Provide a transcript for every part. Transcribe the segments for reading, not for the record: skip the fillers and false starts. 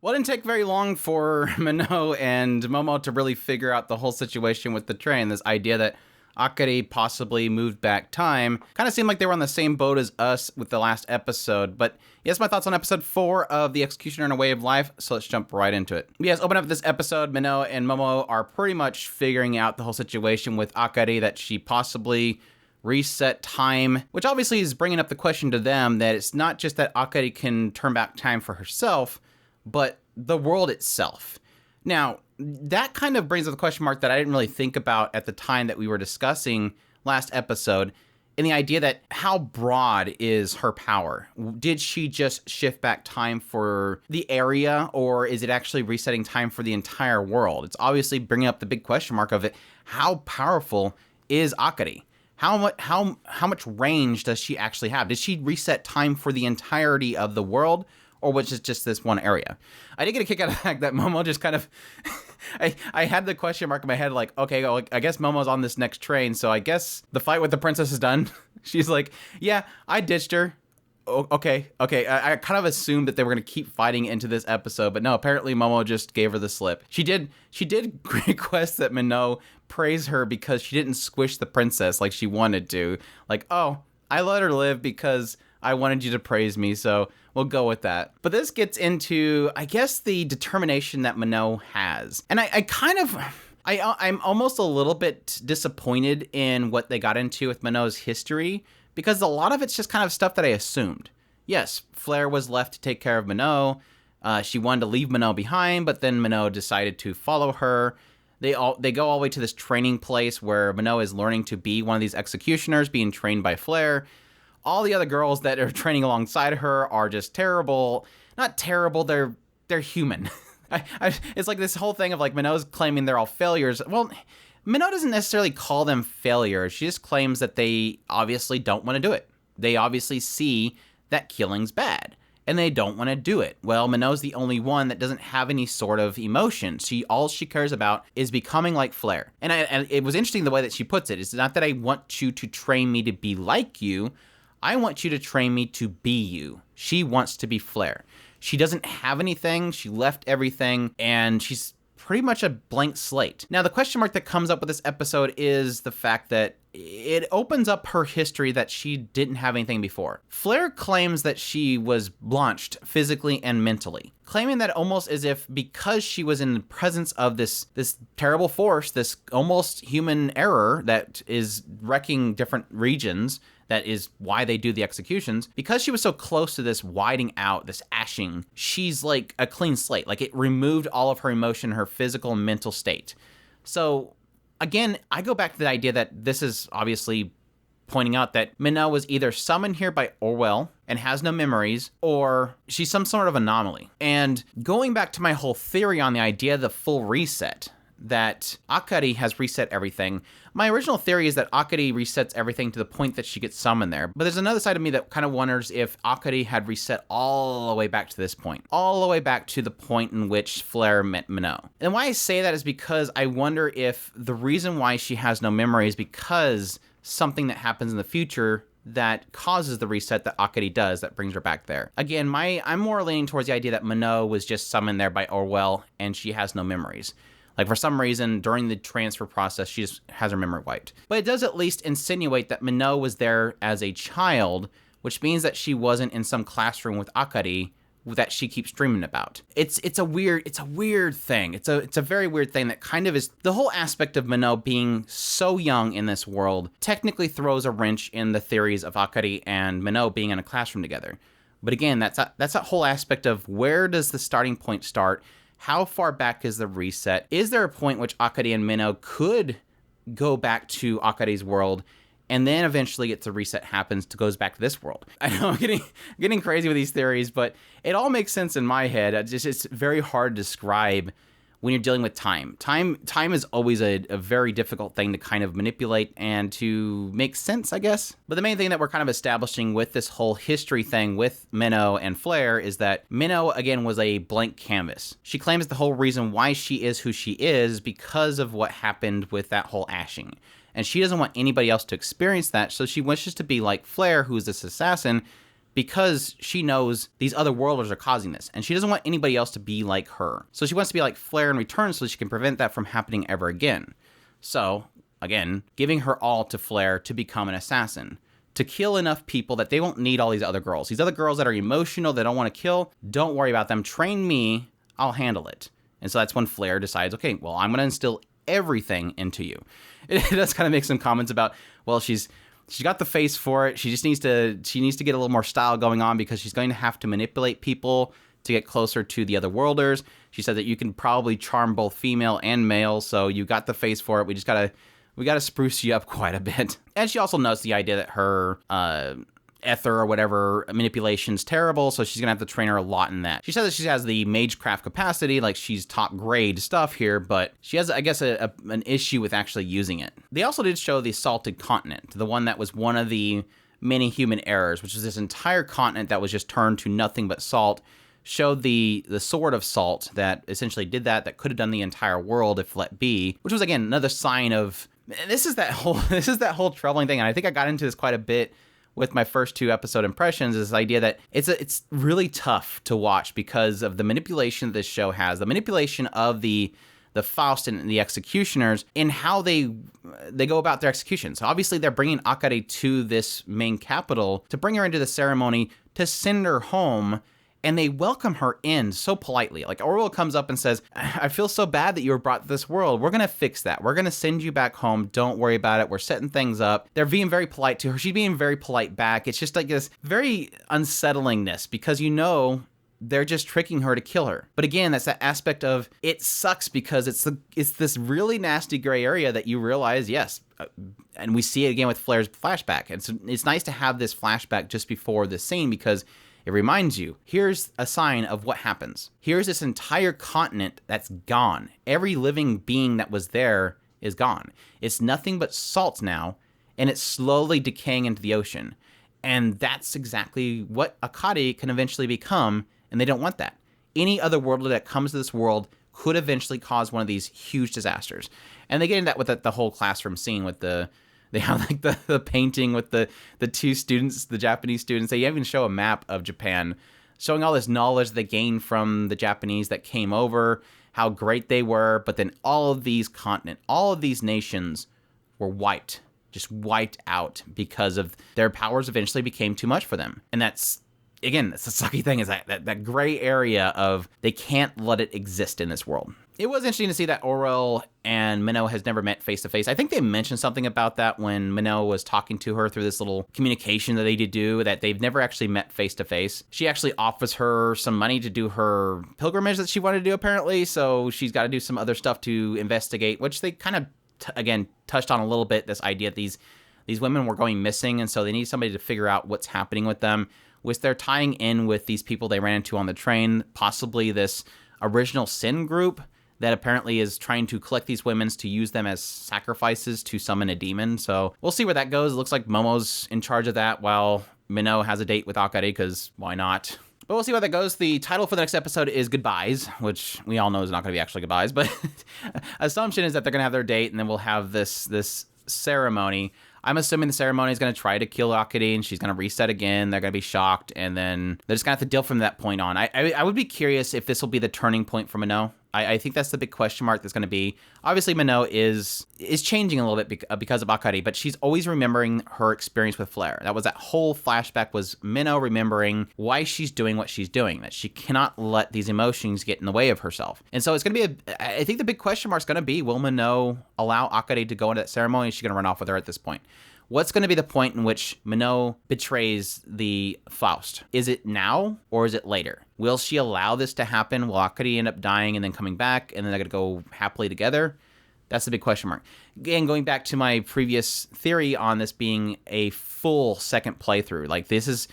Well, it didn't take very long for Menou and Momo to really figure out the whole situation with the train. This idea that Akari possibly moved back time kind of seemed like they were on the same boat as us with the last episode. But yes, my thoughts on episode 4 of The Executioner and a Way of Life, so let's jump right into it. Yes, open up this episode, Menou and Momo are pretty much figuring out the whole situation with Akari, that she possibly reset time, which obviously is bringing up the question to them that it's not just that Akari can turn back time for herself, but the world itself. Now, that kind of brings up the question mark that I didn't really think about at the time that we were discussing last episode, in the idea that how broad is her power? Did she just shift back time for the area, or is it actually resetting time for the entire world? It's obviously bringing up the big question mark of it. How powerful is Akari? How much range does she actually have? Did she reset time for the entirety of the world, or was it just this one area? I did get a kick out of the fact that Momo just kind of... I had the question mark in my head, like, okay, well, I guess Momo's on this next train, so I guess the fight with the princess is done. She's like, yeah, I ditched her. Okay. I kind of assumed that they were going to keep fighting into this episode, but no, apparently Momo just gave her the slip. She did request that Menou praise her because she didn't squish the princess like she wanted to. Like, oh, I let her live because I wanted you to praise me, so we'll go with that. But this gets into, I guess, the determination that Menou has. And I'm almost a little bit disappointed in what they got into with Menou's history, because a lot of it's just kind of stuff that I assumed. Yes, Flare was left to take care of Menou. She wanted to leave Menou behind, but then Menou decided to follow her. They go all the way to this training place where Menou is learning to be one of these executioners, being trained by Flare. All the other girls that are training alongside her are just terrible. Not terrible, they're human. It's like this whole thing of like Menou's claiming they're all failures. Well, Menou doesn't necessarily call them failures. She just claims that they obviously don't want to do it. They obviously see that killing's bad, and they don't want to do it. Well, Menou's the only one that doesn't have any sort of emotion. All she cares about is becoming like Flare. And it was interesting the way that she puts it. It's not that I want you to train me to be like you. I want you to train me to be you. She wants to be Flare. She doesn't have anything. She left everything, and she's pretty much a blank slate. Now, the question mark that comes up with this episode is the fact that it opens up her history that she didn't have anything before. Flare claims that she was blanched physically and mentally, claiming that almost as if because she was in the presence of this terrible force, this almost human error that is wrecking different regions, that is why they do the executions, because she was so close to this whiting out, this ashing, she's like a clean slate. Like, it removed all of her emotion, her physical and mental state. So again, I go back to the idea that this is obviously pointing out that Menou was either summoned here by Orwell and has no memories, or she's some sort of anomaly. And going back to my whole theory on the idea of the full reset, that Akari has reset everything. My original theory is that Akari resets everything to the point that she gets summoned there. But there's another side of me that kind of wonders if Akari had reset all the way back to this point. All the way back to the point in which Flare met Menou. And why I say that is because I wonder if the reason why she has no memory is because something that happens in the future that causes the reset that Akari does that brings her back there. Again, I'm more leaning towards the idea that Menou was just summoned there by Orwell and she has no memories. Like, for some reason, during the transfer process, she just has her memory wiped. But it does at least insinuate that Menou was there as a child, which means that she wasn't in some classroom with Akari that she keeps dreaming about. It's a weird thing. It's a very weird thing that kind of is the whole aspect of Menou being so young in this world technically throws a wrench in the theories of Akari and Menou being in a classroom together. But again, that's that whole aspect of where does the starting point start? How far back is the reset? Is there a point which Akari and Menou could go back to Akari's world, and then eventually the reset happens to goes back to this world? I know I'm getting crazy with these theories, but it all makes sense in my head. It's very hard to describe when you're dealing with time. Time is always a very difficult thing to kind of manipulate and to make sense, I guess. But the main thing that we're kind of establishing with this whole history thing with Menou and Flare is that Menou, again, was a blank canvas. She claims the whole reason why she is who she is because of what happened with that whole ashing. And she doesn't want anybody else to experience that, so she wishes to be like Flare, who's this assassin, because she knows these other worlders are causing this, and she doesn't want anybody else to be like her. So she wants to be like Flare in return so she can prevent that from happening ever again. So, again, giving her all to Flare to become an assassin, to kill enough people that they won't need all these other girls. These other girls that are emotional, they don't want to kill, don't worry about them. Train me, I'll handle it. And so that's when Flare decides, okay, well, I'm going to instill everything into you. It does kind of make some comments about, well, she's got the face for it. She needs to get a little more style going on because she's going to have to manipulate people to get closer to the other worlders. She said that you can probably charm both female and male, so you got the face for it. We gotta spruce you up quite a bit. And she also knows the idea that her ether or whatever manipulation's terrible, so she's gonna have to train her a lot in that. She says that she has the magecraft capacity, like she's top grade stuff here, but she has, I guess, an issue with actually using it. They also did show the Salted Continent, the one that was one of the many human errors, which was this entire continent that was just turned to nothing but salt. Showed the sword of salt that essentially did that could have done the entire world if let be, which was, again, another sign of, this is that whole troubling thing, and I think I got into this quite a bit with my first 2 episode impressions, is this idea that it's really tough to watch because of the manipulation this show has, the manipulation of the Faust and the executioners in how they go about their executions. So obviously they're bringing Akari to this main capital to bring her into the ceremony to send her home, and they welcome her in so politely. Like, Orwell comes up and says, I feel so bad that you were brought to this world. We're going to fix that. We're going to send you back home. Don't worry about it. We're setting things up. They're being very polite to her. She's being very polite back. It's just like this very unsettlingness because they're just tricking her to kill her. But again, that's that aspect of it sucks because it's this really nasty gray area that you realize, yes, and we see it again with Flare's flashback. It's nice to have this flashback just before the scene because it reminds you, here's a sign of what happens. Here's this entire continent that's gone. Every living being that was there is gone. It's nothing but salt now, and it's slowly decaying into the ocean. And that's exactly what Akari can eventually become, and they don't want that. Any other worldler that comes to this world could eventually cause one of these huge disasters. And they get into that with the whole classroom scene with they have like the painting with the 2 students, the Japanese students. They even show a map of Japan showing all this knowledge they gained from the Japanese that came over, how great they were. But then all of these nations were just wiped out because of their powers eventually became too much for them. And that's the sucky thing is that gray area of they can't let it exist in this world. It was interesting to see that Orel and Menou has never met face to face. I think they mentioned something about that when Menou was talking to her through this little communication that they did do, that they've never actually met face to face. She actually offers her some money to do her pilgrimage that she wanted to do apparently, so she's got to do some other stuff to investigate, which they kind of, again, touched on a little bit, this idea that these women were going missing, and so they need somebody to figure out what's happening with them, which they're tying in with these people they ran into on the train, possibly this original sin group that apparently is trying to collect these women to use them as sacrifices to summon a demon. So we'll see where that goes. It looks like Momo's in charge of that while Menou has a date with Akari, because why not? But we'll see how that goes. The title for the next episode is Goodbyes, which we all know is not going to be actually goodbyes, but assumption is that they're going to have their date and then we'll have this ceremony. I'm assuming the ceremony is going to try to kill Akari and she's going to reset again. They're going to be shocked and then they're just going to have to deal from that point on. I would be curious if this will be the turning point for Menou. I think that's the big question mark that's going to be. Obviously, Menou is changing a little bit because of Akari, but she's always remembering her experience with Flare. That whole flashback was Menou remembering why she's doing what she's doing, that she cannot let these emotions get in the way of herself. And so it's going to be I think the big question mark is going to be, will Menou allow Akari to go into that ceremony? Is she going to run off with her at this point? What's going to be the point in which Menou betrays the Faust? Is it now or is it later? Will she allow this to happen? Will Akari end up dying and then coming back and then they're going to go happily together? That's the big question mark. Again, going back to my previous theory on this being a full second playthrough, like this is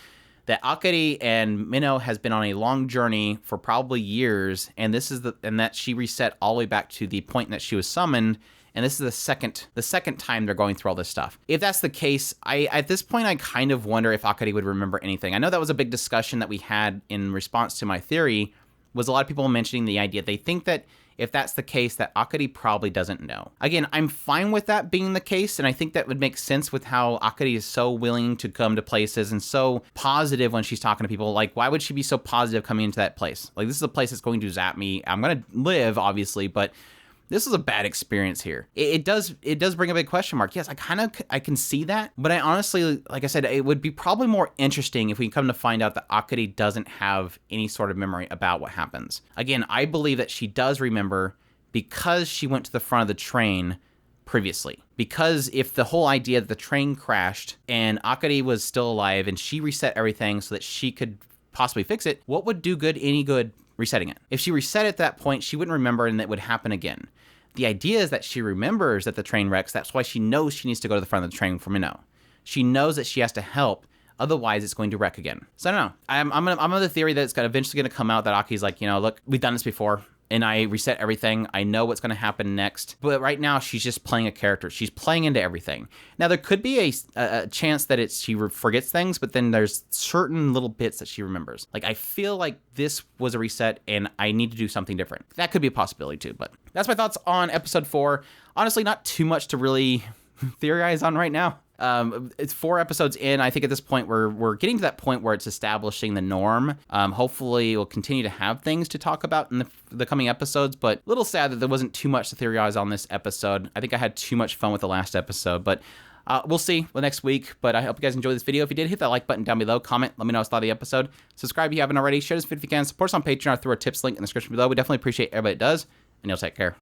that Akari and Menou has been on a long journey for probably years, and that she reset all the way back to the point that she was summoned. And this is the second time they're going through all this stuff. If that's the case, at this point, I kind of wonder if Akari would remember anything. I know that was a big discussion that we had in response to my theory, was a lot of people mentioning the idea. They think that if that's the case, that Akari probably doesn't know. Again, I'm fine with that being the case, and I think that would make sense with how Akari is so willing to come to places and so positive when she's talking to people. Like, why would she be so positive coming into that place? Like, this is a place that's going to zap me. I'm going to live, obviously, but this is a bad experience here. It does bring a big question mark. Yes, I can see that, but I honestly, like I said, it would be probably more interesting if we come to find out that Akari doesn't have any sort of memory about what happens. Again, I believe that she does remember because she went to the front of the train previously. Because if the whole idea that the train crashed and Akari was still alive and she reset everything so that she could possibly fix it, what would do any good resetting it? If she reset it at that point, she wouldn't remember and it would happen again. The idea is that she remembers that the train wrecks. That's why she knows she needs to go to the front of the train for Menou. She knows that she has to help, otherwise it's going to wreck again. So I don't know. I'm of the theory that it's eventually going to come out that Aki's like, look, we've done this before, and I reset everything. I know what's going to happen next. But right now, she's just playing a character. She's playing into everything. Now, there could be a chance that she forgets things, but then there's certain little bits that she remembers. Like, I feel like this was a reset, and I need to do something different. That could be a possibility, too. But that's my thoughts on episode 4. Honestly, not too much to really theorize on right now. It's 4 episodes in. I think at this point we're getting to that point where it's establishing the norm. Hopefully we'll continue to have things to talk about in the coming episodes, but a little sad that there wasn't too much to theorize on this episode. I think I had too much fun with the last episode, but we'll see next week. But I hope you guys enjoyed this video. If you did, hit that like button down below, comment, let me know what you thought of the episode. Subscribe if you haven't already. Share this video if you can. Support us on Patreon or through our tips link in the description below. We definitely appreciate everybody that does, and you'll take care.